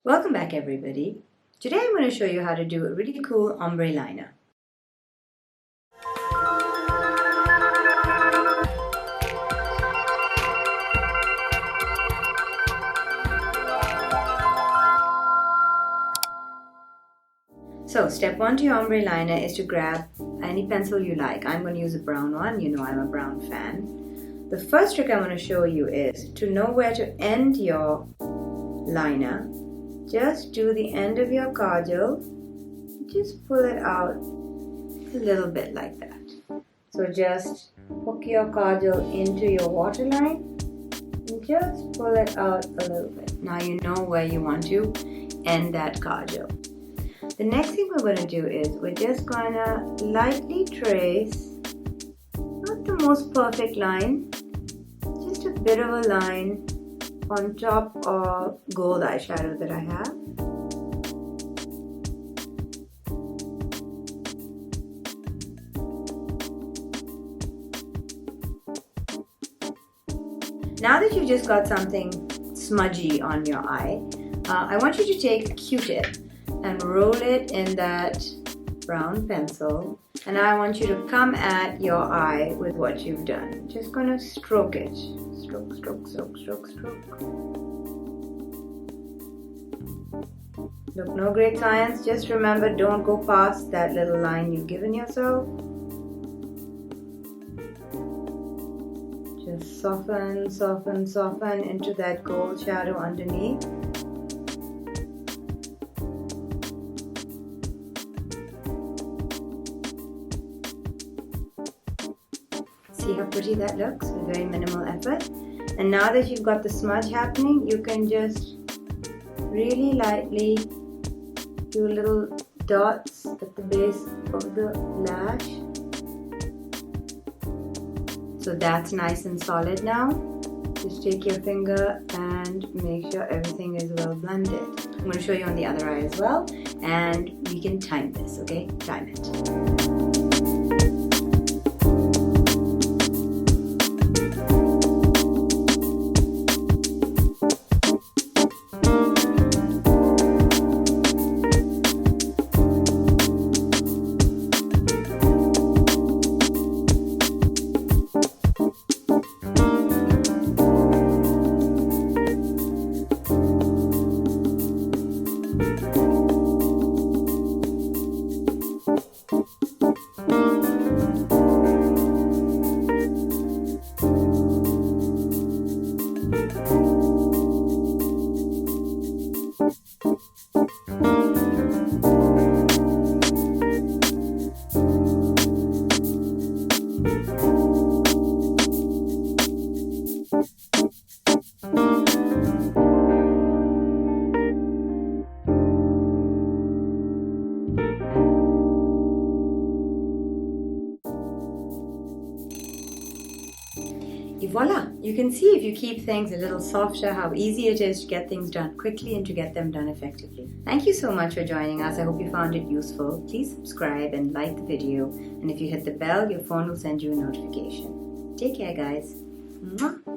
Welcome back everybody. Today I'm going to show you how to do a really cool ombre liner. So step 1 to your ombre liner is to grab any pencil you like. I'm going to use a brown one. You know I'm a brown fan. The first trick I'm going to show you is to know where to end your liner. Just do the end of your kajal, just pull it out a little bit like that. So just hook your kajal into your waterline and just pull it out a little bit. Now you know where you want to end that kajal. The next thing we're going to do is we're just going to lightly trace, not the most perfect line, just a bit of a line on top of gold eyeshadow that I have. Now that you've just got something smudgy on your eye, I want you to take a Q-tip and roll it in that brown pencil, and I want you to come at your eye with what you've done. Just gonna stroke it. Stroke, stroke, stroke, stroke, stroke. Look, no great science. Just remember, don't go past that little line you've given yourself. Just soften, soften, soften into that gold shadow underneath. See how pretty that looks with very minimal effort. And now that you've got the smudge happening, you can just really lightly do little dots at the base of the lash. So that's nice and solid now. Just take your finger and make sure everything is well blended. I'm going to show you on the other eye as well, and we can time this, okay? Time it. Voila! You can see if you keep things a little softer how easy it is to get things done quickly and to get them done effectively. Thank you so much for joining us. I hope you found it useful. Please subscribe and like the video, and if you hit the bell, your phone will send you a notification. Take care guys. Mwah.